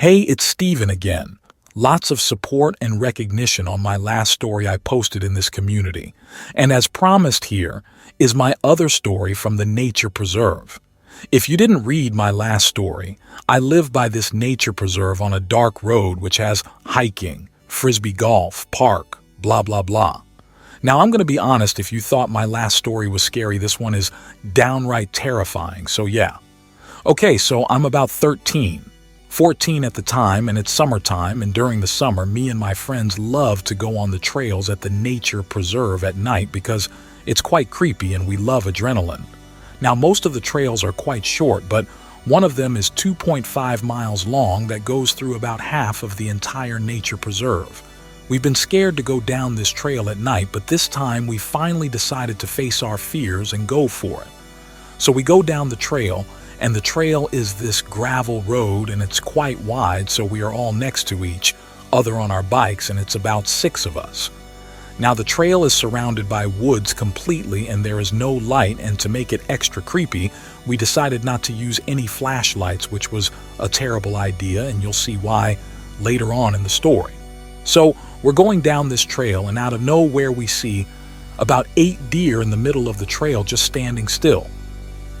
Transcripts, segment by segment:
Hey, it's Steven again. Lots of support and recognition on my last story I posted in this community. And as promised, here is my other story from the nature preserve. If you didn't read my last story, I live by this nature preserve on a dark road which has hiking, frisbee golf, park, blah blah blah. Now I'm going to be honest, if you thought my last story was scary, this one is downright terrifying, so yeah. Okay, so I'm about 14 at the time, and it's summertime, and during the summer, me and my friends love to go on the trails at the nature preserve at night because it's quite creepy and we love adrenaline. Now, most of the trails are quite short, but one of them is 2.5 miles long that goes through about half of the entire nature preserve. We've been scared to go down this trail at night, but this time we finally decided to face our fears and go for it. So we go down the trail, and the trail is this gravel road, and it's quite wide, so we are all next to each other on our bikes, and it's about 6 of us. Now the trail is surrounded by woods completely, and there is no light, and to make it extra creepy, we decided not to use any flashlights, which was a terrible idea, and you'll see why later on in the story. So we're going down this trail, and out of nowhere we see about 8 deer in the middle of the trail just standing still.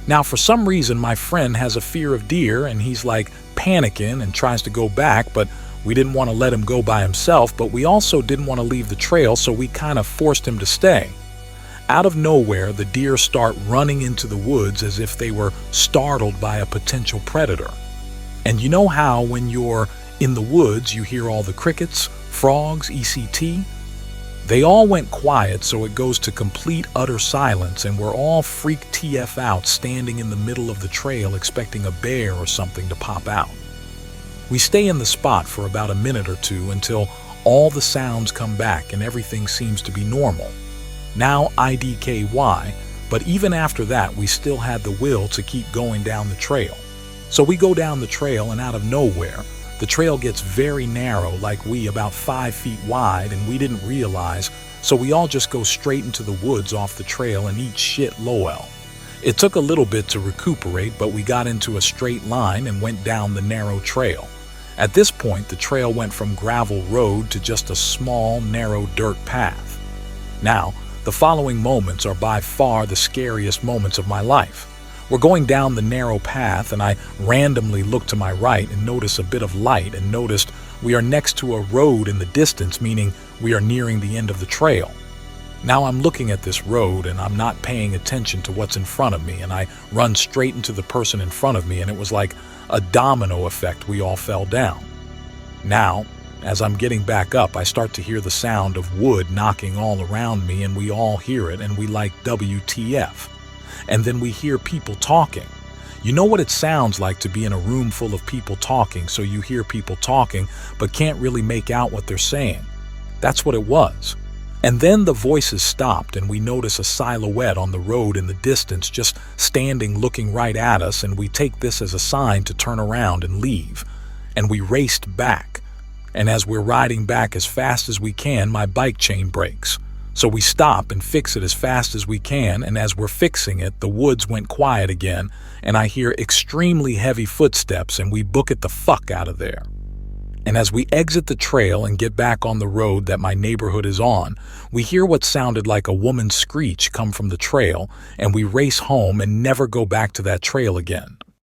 Now, for some reason, my friend has a fear of deer, and he's like panicking and tries to go back, but we didn't want to let him go by himself, but we also didn't want to leave the trail, so we kind of forced him to stay. Out of nowhere, the deer start running into the woods as if they were startled by a potential predator. And you know how when you're in the woods, you hear all the crickets, frogs, etc.? They all went quiet, so it goes to complete utter silence, and we're all freaked TF out standing in the middle of the trail expecting a bear or something to pop out. We stay in the spot for about a minute or two until all the sounds come back and everything seems to be normal. Now IDKY, but even after that we still had the will to keep going down the trail. So we go down the trail, and out of nowhere, the trail gets very narrow, like about 5 feet wide, and we didn't realize, so we all just go straight into the woods off the trail and eat shit lol. It took a little bit to recuperate, but we got into a straight line and went down the narrow trail. At this point, the trail went from gravel road to just a small, narrow dirt path. Now, the following moments are by far the scariest moments of my life. We're going down the narrow path, and I randomly look to my right and notice a bit of light, and noticed we are next to a road in the distance, meaning we are nearing the end of the trail. Now I'm looking at this road, and I'm not paying attention to what's in front of me, and I run straight into the person in front of me, and it was like a domino effect. We all fell down. Now, as I'm getting back up, I start to hear the sound of wood knocking all around me, and we all hear it, and we like WTF. And then we hear people talking. You know what it sounds like to be in a room full of people talking, so you hear people talking but can't really make out what they're saying. That's what it was. And then the voices stopped, and we notice a silhouette on the road in the distance just standing looking right at us, and we take this as a sign to turn around and leave. And we raced back. And as we're riding back as fast as we can, my bike chain breaks. So we stop and fix it as fast as we can, and as we're fixing it, the woods went quiet again, and I hear extremely heavy footsteps, and we book it the fuck out of there. And as we exit the trail and get back on the road that my neighborhood is on, we hear what sounded like a woman's screech come from the trail, and we race home and never go back to that trail again.